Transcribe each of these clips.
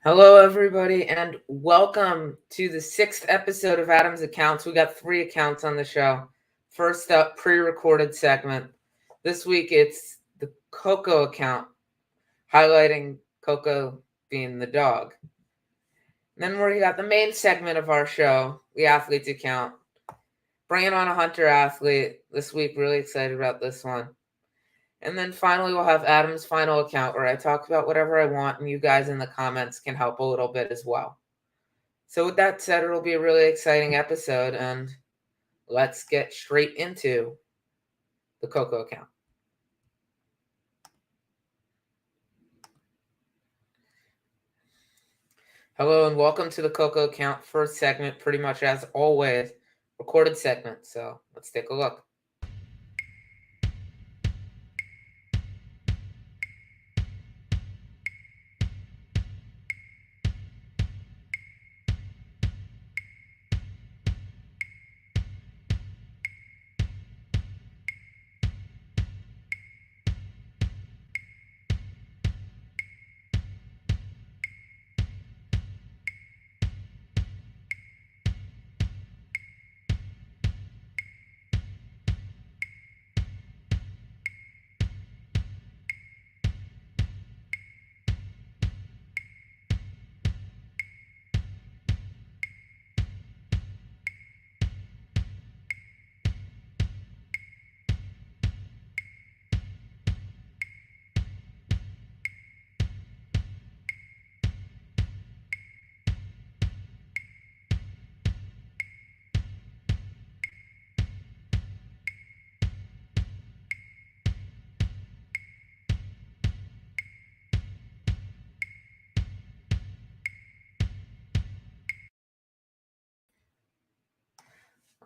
Hello, everybody, and welcome to the 6th episode of Adam's Accounts. We got 3 accounts on the show. First up, pre-recorded segment. This week, it's the Coco account, highlighting Coco being the dog. And then we got the main segment of our show, the Athletes account. Bringing on a Hunter athlete this week. Really excited about this one. And then finally, we'll have Adam's final account where I talk about whatever I want, and you guys in the comments can help a little bit as well. So with that said, it'll be a really exciting episode, and let's get straight into the Coco account. Hello, and welcome to the Coco account. First segment, pretty much as always, recorded segment. So let's take a look.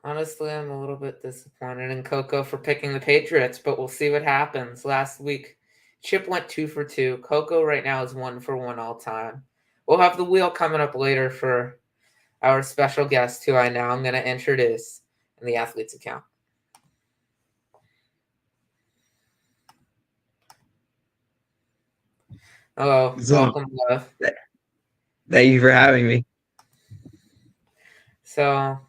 Honestly, I'm a little bit disappointed in Coco for picking the Patriots, but we'll see what happens. Last week, Chip went 2 for 2. Coco right now is 1 for 1 all time. We'll have the wheel coming up later for our special guest, who I now am going to introduce in the Athletes account. Hello, welcome, Lev. Thank you for having me. So,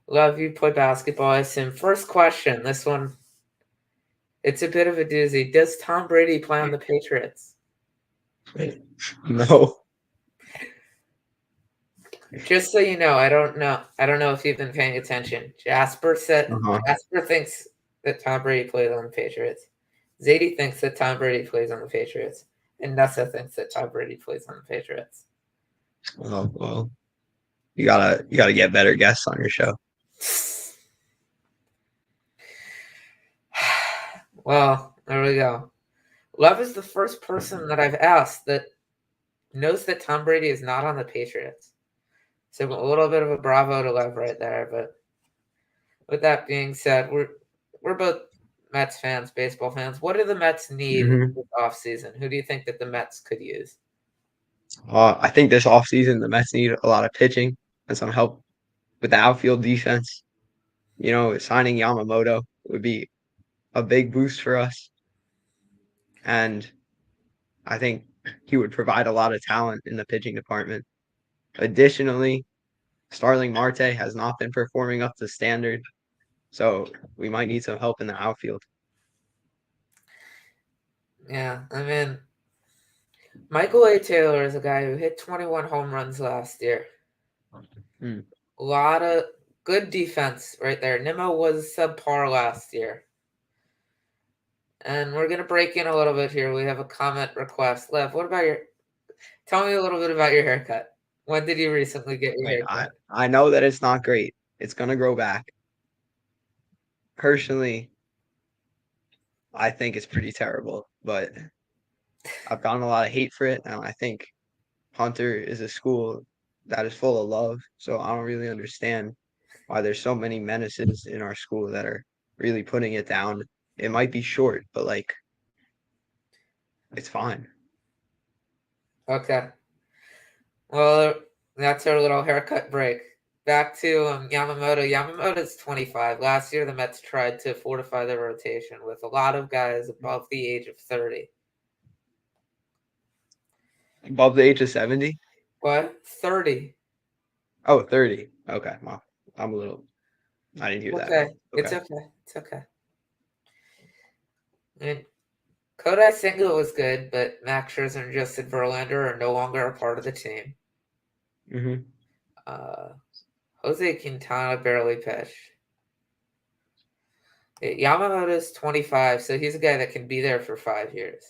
Lev, you play basketball, I assume. First question, this one, it's a bit of a doozy. Does Tom Brady play on the Patriots? No. Just so you know, I don't know if you've been paying attention. Jasper thinks that Tom Brady plays on the Patriots. Zadie thinks that Tom Brady plays on the Patriots. And Nessa thinks that Tom Brady plays on the Patriots. Oh, well, you gotta get better guests on your show. Well, there we go. Lev is the first person that I've asked that knows that Tom Brady is not on the Patriots. So a little bit of a bravo to Lev right there. But with that being said, we're both Mets fans, baseball fans. What do the Mets need Mm-hmm. this offseason? Who do you think that the Mets could use? I think this offseason the Mets need a lot of pitching and some help with the outfield defense. Signing Yamamoto would be a big boost for us, and I think he would provide a lot of talent in the pitching department. Additionally, Starling Marte has not been performing up to standard, so we might need some help in the outfield. Yeah, I mean, Michael A. Taylor is a guy who hit 21 home runs last year. Hmm. A lot of good defense right there. Nimmo was subpar last year. And we're going to break in a little bit here. We have a comment request. Lev, tell me a little bit about your haircut. When did you recently get your Wait, haircut? I know that it's not great. It's gonna grow back. Personally, I think it's pretty terrible, but I've gotten a lot of hate for it, and I think Hunter is a school that is full of love. So I don't really understand why there's so many menaces in our school that are really putting it down. It might be short, but it's fine. Okay. Well, that's our little haircut break. Back to Yamamoto. Yamamoto's 25. Last year, the Mets tried to fortify their rotation with a lot of guys above the age of 30. Above the age of 70? What? 30. Oh, 30. Okay. Well, I'm a little I didn't hear that Okay. well. It's Okay. okay. It's okay. And Kodai Senga was good, but Max Scherzer and Justin Verlander are no longer a part of the team. Mm-hmm. Jose Quintana barely pitched. Yamamoto's 25, so he's a guy that can be there for 5 years.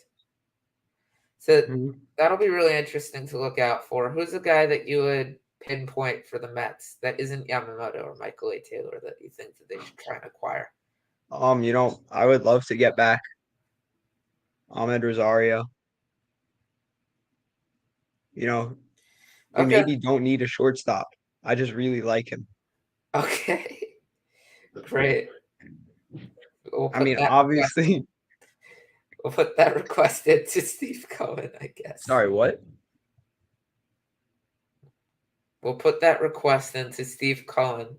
So Mm-hmm. that'll be really interesting to look out for. Who's the guy that you would pinpoint for the Mets that isn't Yamamoto or Michael A. Taylor that you think that they should try and acquire? I would love to get back Ahmed Rosario. We Okay. maybe don't need a shortstop. I just really like him. Okay. Great. We'll I put mean, that request. obviously. We'll put that request into Steve Cohen, I guess. Sorry, what? We'll put that request into Steve Cohen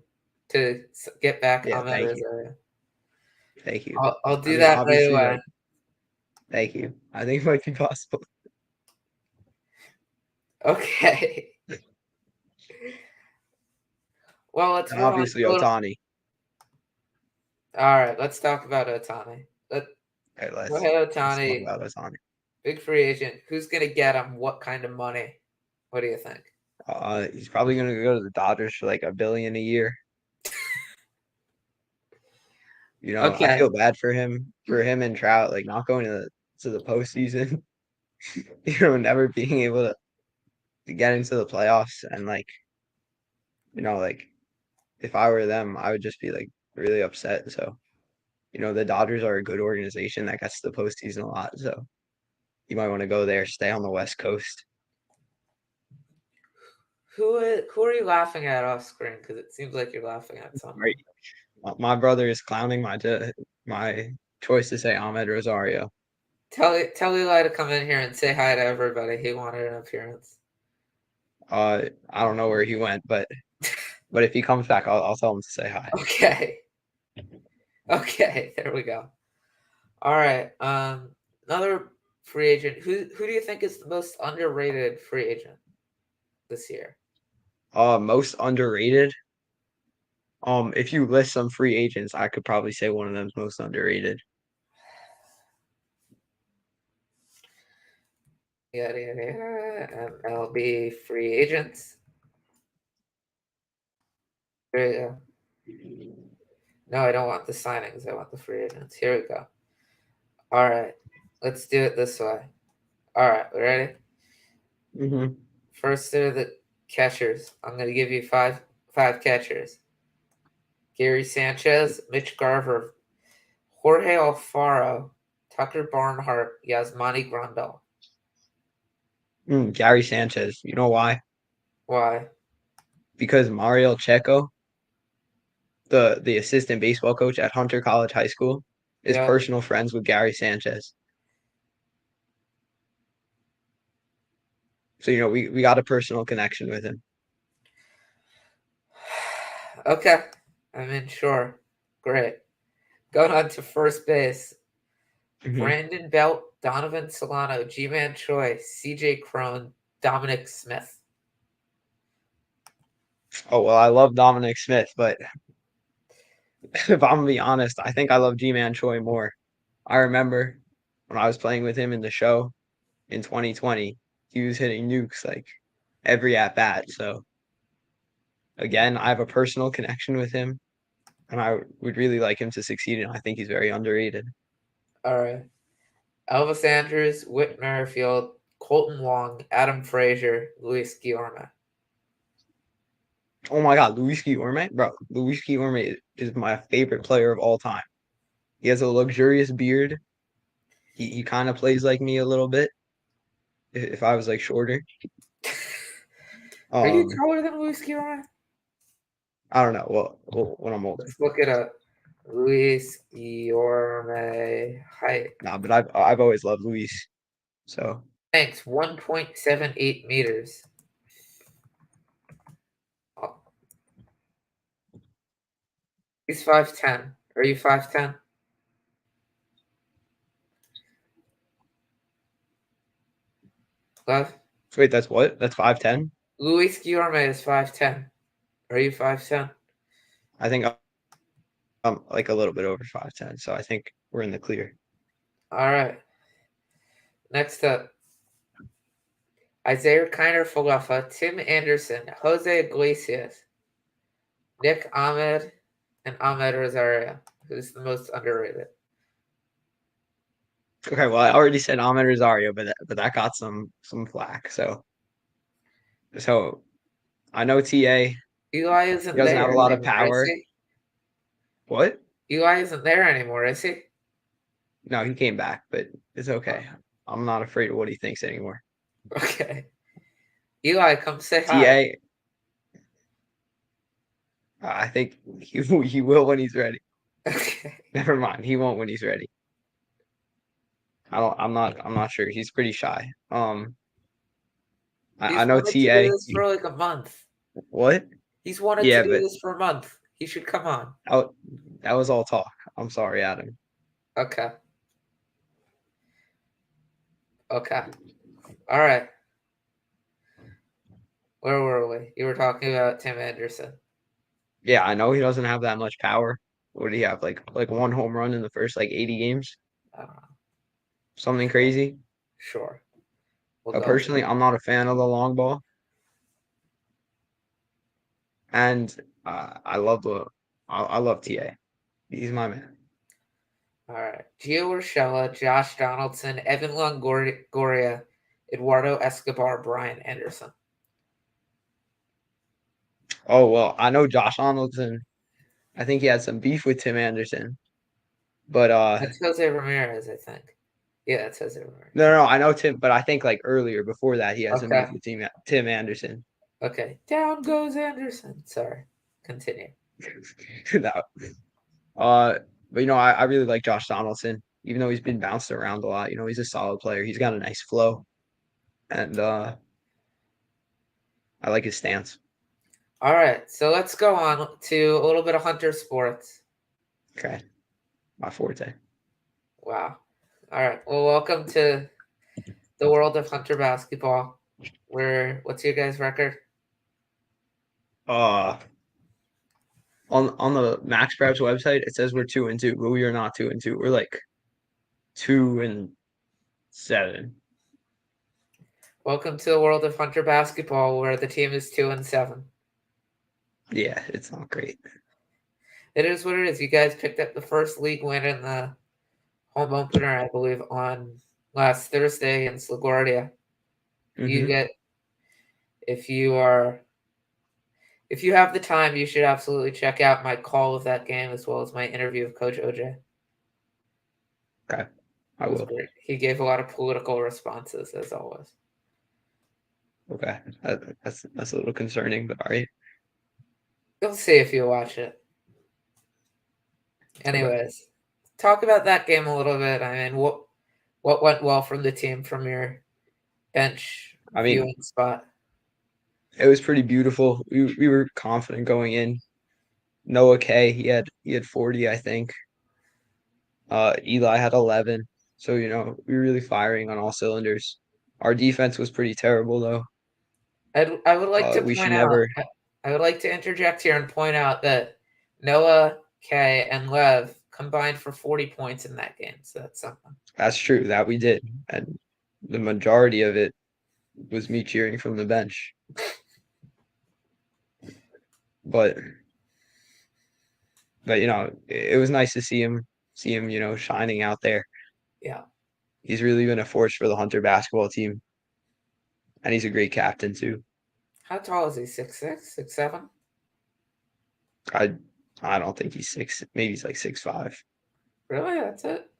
to get back Yeah, Ahmed thank you. Rosario. Thank you. I'll I do mean, that right obviously, away. thank you. I think it might be possible. Okay. Well, let's And move on obviously, to a little. Otani. All right, let's talk about Otani. Okay, Go let's ahead, talk Otani. about Otani. Big free agent. Who's going to get him? What kind of money? What do you think? He's probably gonna go to the Dodgers for like $1 billion a year. I Okay. feel bad for him and Trout, like not going to the postseason. Never being able to get into the playoffs, and like if I were them, I would just be like really upset. So, the Dodgers are a good organization that gets to the postseason a lot. So you might want to go there, stay on the West Coast. Who are you laughing at off screen? Because it seems like you're laughing at someone. Right. My brother is clowning my choice to say Ahmed Rosario. Tell Eli to come in here and say hi to everybody. He wanted an appearance. I don't know where he went, but if he comes back, I'll tell him to say hi. Okay. Okay, there we go. All right. Another free agent. Who do you think is the most underrated free agent this year? Most underrated. If you list some free agents, I could probably say one of them's most underrated. Yada yada yada. MLB free agents. There you go. No, I don't want the signings. I want the free agents. Here we go. All right. Let's do it this way. All right. We ready? Mm-hmm. First, they're the Catchers. I'm going to give you five catchers. Gary Sanchez, Mitch Garver, Jorge Alfaro, Tucker Barnhart, Yasmani Grandal. Gary Sanchez. You know why? Why? Because Mario Checo, the assistant baseball coach at Hunter College High School, is Yeah. personal friends with Gary Sanchez. So, we got a personal connection with him. Okay. Sure. Great. Going on to first base. Mhm. Brandon Belt, Donovan Solano, G-Man Choi, CJ Crone, Dominic Smith. Oh, well, I love Dominic Smith, but if I'm going to be honest, I think I love G-Man Choi more. I remember when I was playing with him in the show in 2020, he was hitting nukes like every at bat. So again, I have a personal connection with him, and I would really like him to succeed. And I think he's very underrated. All right. Elvis Andrews, Whit Merrifield, Colton Wong, Adam Frazier, Luis Guillorme. Oh my God, Luis Guillorme, bro! Luis Guillorme is my favorite player of all time. He has a luxurious beard. He kind of plays like me a little bit. If I was like shorter, Are you um, taller than Luis Guillorme? I don't know. Well, when I'm older. Let's look it up. Luis Guillorme height. Nah, but I've always loved Luis. So Thanks, 1.78 meters. Oh, he's 5'10". Are you 5'10"? Love? wait, that's what? That's 5'10"? Luis Guillorme is 5'10". Are you 5'10"? I think I'm like a little bit over 5'10", so I think we're in the clear. All right. Next up, Isaiah Kiner Falefa, Tim Anderson, Jose Iglesias, Nick Ahmed, and Ahmed Rosario, who's the most underrated. Okay, well, I already said Ahmed Rosario, but that got some flack. So I know TA. Eli He isn't doesn't there have a lot of anymore, is power. he? What? Eli isn't there anymore, is he? No, he came back, but it's okay. I'm not afraid of what he thinks anymore. Okay. Eli, come say hi. TA, I think he will when he's ready. Okay. Never mind, he won't when he's ready. I'm not sure. He's pretty shy. I He's know wanted to do TA. this for like a month. What? He's wanted to Yeah, do but this for a month. He should come on. that, that was all talk. I'm sorry, Adam. Okay. Okay. All right. Where were we? You were talking about Tim Anderson. Yeah, I know he doesn't have that much power. What do you have? Like one home run in the first like 80 games? I don't know. Something crazy. Sure. We'll go with Personally, it. I'm not a fan of the long ball, and I love TA. He's my man. All right. Gio Urshela, Josh Donaldson, Evan Longoria, Eduardo Escobar, Brian Anderson. Oh well, I know Josh Donaldson. I think he had some beef with Tim Anderson, but That's Jose Ramirez, I think. Yeah, that's Jose Ramirez. no, I know Tim, but I think like earlier before that he had some beef Okay. with Tim Anderson. Okay. Down goes Anderson. Sorry. Continue. No. But I really like Josh Donaldson, even though he's been bounced around a lot. He's a solid player. He's got a nice flow, and I like his stance. All right. So let's go on to a little bit of Hunter sports. Okay, my forte. Wow. All right. Well, welcome to the world of Hunter basketball. What's your guys' record? Uh, on the Max Preps website, it says we're 2-2, but we are not 2-2. We're like 2-7. Welcome to the world of Hunter basketball, where the team is 2-7. Yeah, it's not great. It is what it is. You guys picked up the first league win in the home opener, I believe, on last Thursday in LaGuardia. You Mhm. get, if you are If you have the time, you should absolutely check out my call of that game as well as my interview with Coach OJ. Okay, I It was will. great. He gave a lot of political responses, as always. Okay, that's a little concerning, but all right. You'll see if you watch it. Okay. Anyways, talk about that game a little bit. I mean, what went well from the team from your bench I mean, viewing spot? it was pretty beautiful. We were confident going in. Noah K, he had 40, I think. Eli had 11. So, we were really firing on all cylinders. Our defense was pretty terrible though. I would like to We should point out. never. I would like to interject here and point out that Noah, K, and Lev combined for 40 points in that game. So that's something. That's true that we did, and the majority of it was me cheering from the bench. But it was nice to see him, shining out there. Yeah. He's really been a force for the Hunter basketball team, and he's a great captain too. How tall is he? 6'6", 6'7"? I I don't think he's six. Maybe he's like 6'5". Really? That's it?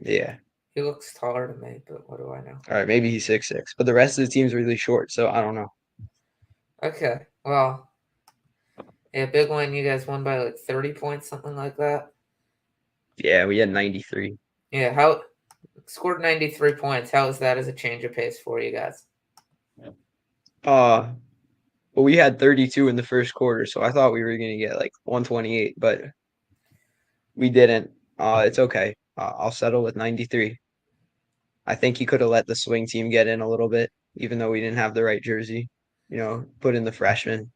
Yeah. He looks taller to me, but what do I know? All right. Maybe he's 6'6", but the rest of the team's really short, so I don't know. Okay. Well, yeah, big one. You guys won by like 30 points, something like that. Yeah, we had 93. Yeah. How scored 93 points? How is that as a change of pace for you guys? Uh, well, we had 32 in the first quarter, so I thought we were gonna get like 128, but we didn't. It's okay. I'll settle with 93. I think he could have let the swing team get in a little bit, even though we didn't have the right jersey. Put in the freshman.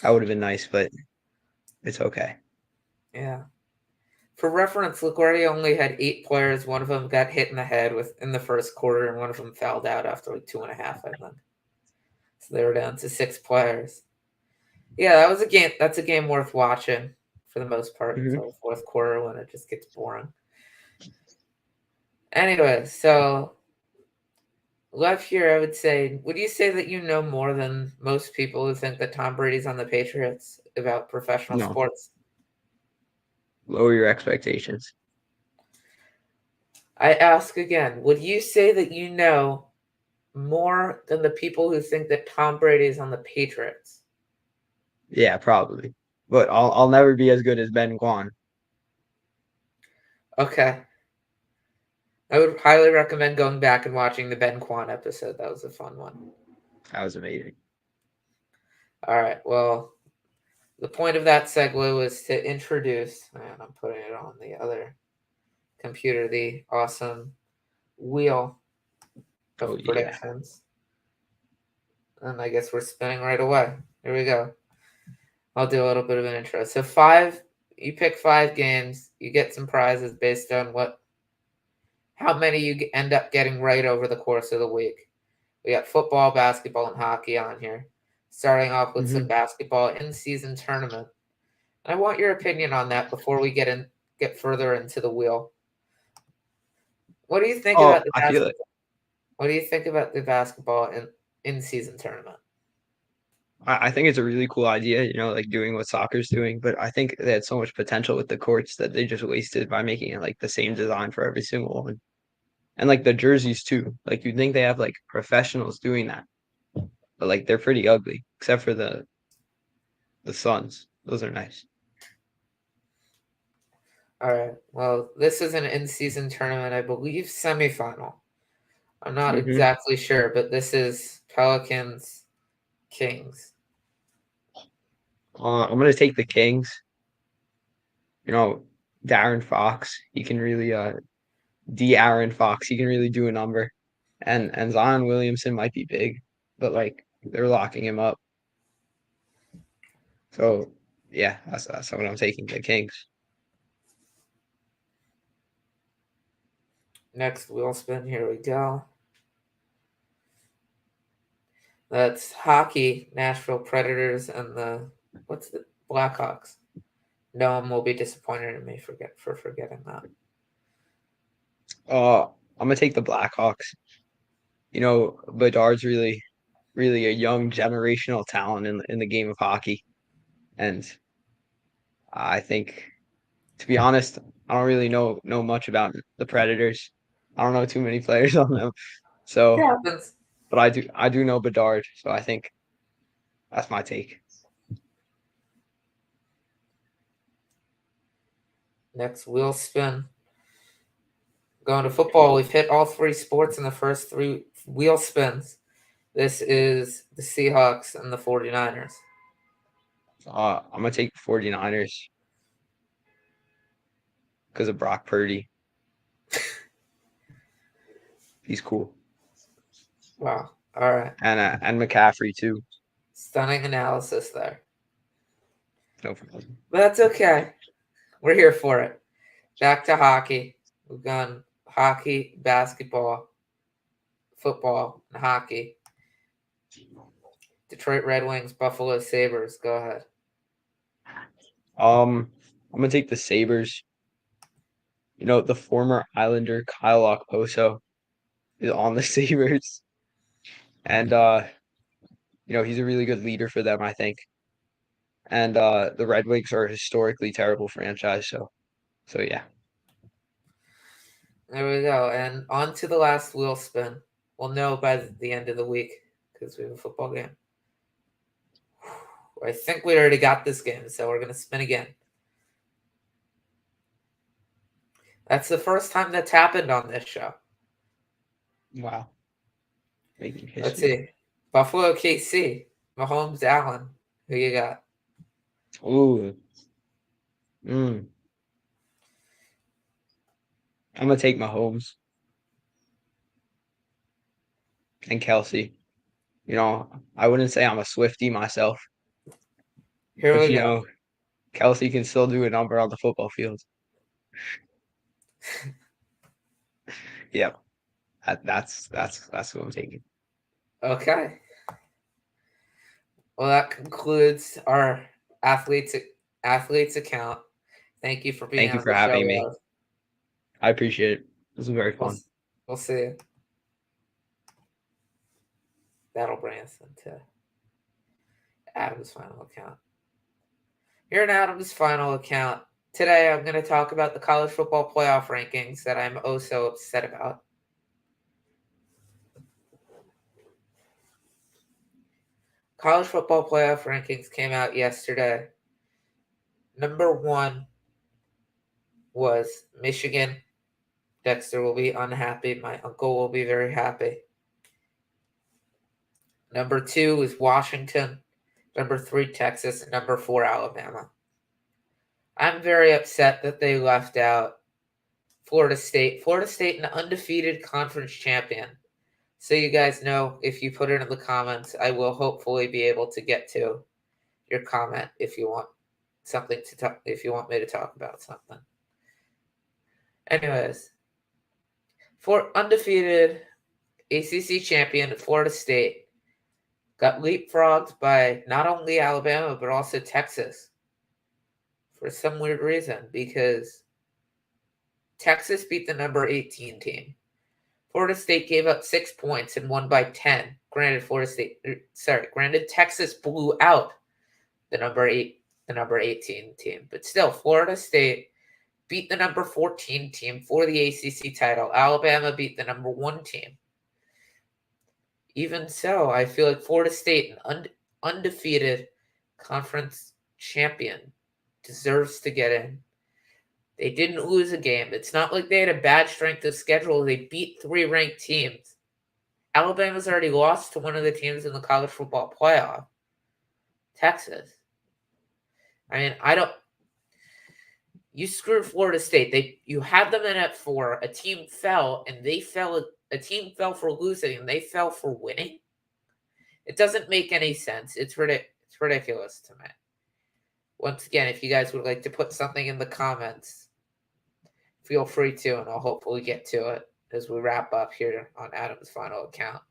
That would have been nice, but it's okay. Yeah. For reference, LaGuardia only had 8 players. One of them got hit in the head in the first quarter, and one of them fouled out after like 2.5, I think. So they were down to 6 players. Yeah, that was a game. That's a game worth watching for the most part Hmm. until the fourth quarter when it just gets boring. Anyway, so left here, I would say, would you say that you know more than most people who think that Tom Brady's on the Patriots about professional No, sports? lower your expectations. I ask again, would you say that you know more than the people who think that Tom Brady is on the Patriots? Yeah, probably. But I'll never be as good as Ben Guan. Okay. I would highly recommend going back and watching the Ben Kwan episode. That was a fun one. That was amazing. All right. Well, the point of that segue was to introduce, and I'm putting it on the other computer, the awesome wheel Oh of yeah. predictions. And I guess we're spinning right away. Here we go. I'll do a little bit of an intro. So you pick 5 games, you get some prizes based on how many you end up getting right over the course of the week. We got football, basketball, and hockey on here. Starting off with some Hmm. basketball in-season tournament. And I want your opinion on that before we get further into the wheel. What do you think Oh, about the I feel it. basketball? What do you think about the basketball in-season tournament? I think it's a really cool idea, like doing what soccer's doing, but I think they had so much potential with the courts that they just wasted by making it like the same design for every single one. And like the jerseys too. Like you'd think they have like professionals doing that, but like they're pretty ugly, except for the Suns. Those are nice. All right. Well, this is an in-season tournament, I believe semifinal. I'm not Hmm. exactly sure, but this is Pelicans Kings. I'm gonna take the Kings. You know, Darren Fox. He can really D Aaron Fox. He can really do a number. And Zion Williamson might be big, but like they're locking him up. So yeah, that's what I'm taking. The Kings. Next wheel spin. Here we go. That's hockey, Nashville Predators, and what's the Blackhawks. No one will be disappointed in me for forgetting that. I'm gonna take the Blackhawks. Bedard's really really a young generational talent in the game of hockey. And I think, to be honest, I don't really know much about the Predators. I don't know too many players on them. It So, happens. but I do know Bedard. So I think that's my take. Next wheel spin. Going to football, we've hit all three sports in the first three wheel spins. This is the Seahawks and the 49ers. I'm gonna take 49ers because of Brock Purdy. He's cool. Wow. All right. And McCaffrey too. Stunning analysis there. No problem. But that's okay. We're here for it. Back to hockey. We've gone hockey, basketball, football, and hockey. Detroit Red Wings, Buffalo Sabres. Go ahead. I'm gonna take the Sabres. You know, the former Islander Kyle Okposo is on the Sabres. And you know, he's a really good leader for them, I think. And the Red Wings are a historically terrible franchise, so yeah. There we go. And on to the last wheel spin. We'll know by the end of the week because we have a football game. I think we already got this game, so we're going to spin again. That's the first time that's happened on this show. Wow. Making history. Let's see. Buffalo KC. Mahomes Allen. Who you got? Ooh. I'm gonna take Mahomes and Kelsey. You know, I wouldn't say I'm a Swiftie myself, Here but we you go. know, Kelsey can still do a number on the football field. Yep. That's what I'm taking. Okay. Well, that concludes our athletes account. Thank you for being Thank you on for the show having with me. us. I appreciate it. This was very We'll, fun. we'll see you. That'll bring us into Adam's final account. Here in Adam's final account, today I'm going to talk about the college football playoff rankings that I'm oh so upset about. College football playoff rankings came out yesterday. Number 1 was Michigan. Dexter will be unhappy. My uncle will be very happy. Number 2 is Washington. Number 3, Texas. And number 4, Alabama. I'm very upset that they left out Florida State. Florida State, an undefeated conference champion. So you guys know, if you put it in the comments, I will hopefully be able to get to your comment if you want something to talk. If you want me to talk about something. Anyways, for undefeated ACC champion Florida State got leapfrogged by not only Alabama but also Texas for some weird reason, because Texas beat the number 18 team. Florida State gave up 6 points and won by 10. Granted, Texas blew out the number 18 team, but still, Florida State beat the number 14 team for the ACC title. Alabama beat the number 1 team. Even so, I feel like Florida State, an undefeated conference champion, deserves to get in. They didn't lose a game. It's not like they had a bad strength of schedule. They beat 3 ranked teams. Alabama's already lost to one of the teams in the college football playoff, Texas. I mean, you screwed Florida State. You had them in at 4. A team fell, and they fell. A team fell for losing, and they fell for winning. It doesn't make any sense. It's ridiculous to me. Once again, if you guys would like to put something in the comments, feel free to, and I'll hopefully get to it as we wrap up here on Adam's final account.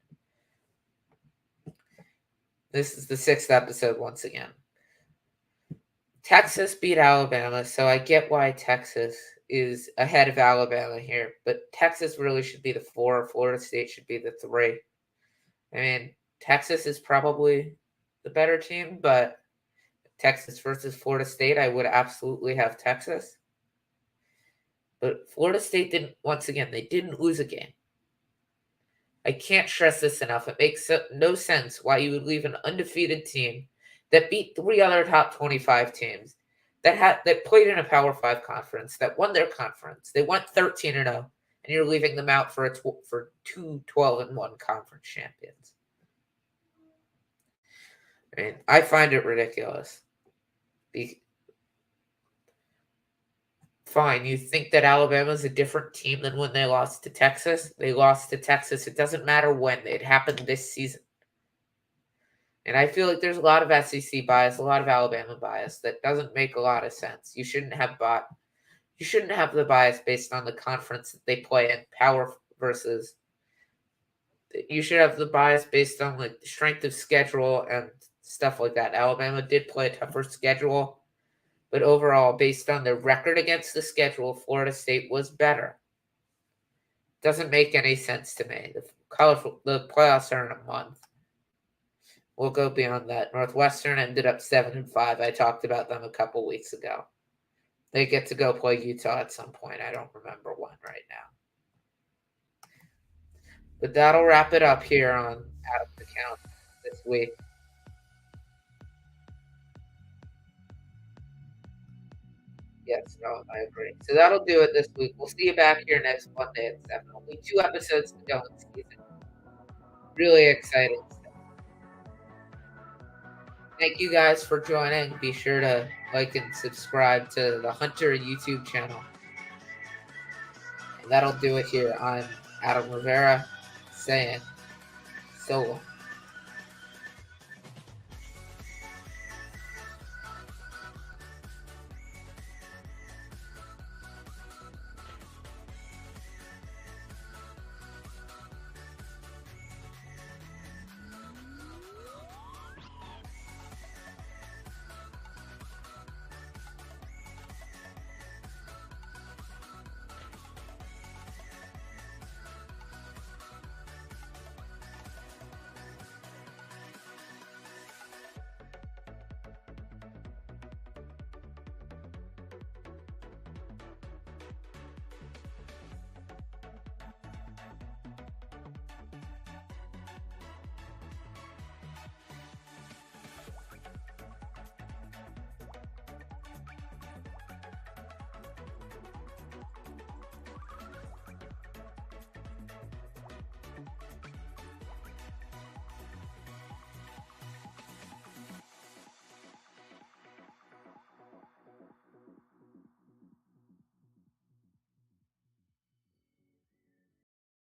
This is the 6th episode once again. Texas beat Alabama, so I get why Texas is ahead of Alabama here, but Texas really should be the 4. Florida State should be the 3. I mean, Texas is probably the better team, but Texas versus Florida State, I would absolutely have Texas. But Florida State they didn't lose a game. I can't stress this enough. It makes no sense why you would leave an undefeated team that beat 3 other top 25 teams that played in a Power 5 conference, that won their conference. They went 13-0, and you're leaving them out for two 12-1 conference champions. I mean, I find it ridiculous. Fine, you think that Alabama's a different team than when they lost to Texas? They lost to Texas. It doesn't matter when. It happened this season. And I feel like there's a lot of SEC bias, a lot of Alabama bias that doesn't make a lot of sense. You shouldn't have the bias based on the conference that they play in, power versus. You should have the bias based on like strength of schedule and stuff like that. Alabama did play a tougher schedule, but overall, based on their record against the schedule, Florida State was better. Doesn't make any sense to me. The playoffs are in a month. We'll go beyond that. Northwestern ended up 7-5. I talked about them a couple weeks ago. They get to go play Utah at some point. I don't remember when right now. But that'll wrap it up here on Adam's Account this week. Yes, no, I agree. So that'll do it this week. We'll see you back here next Monday at 7. Only 2 episodes to go in the season. Really exciting stuff. Thank you guys for joining. Be sure to like and subscribe to the Hunter YouTube channel. And that'll do it here. I'm Adam Rivera saying so long.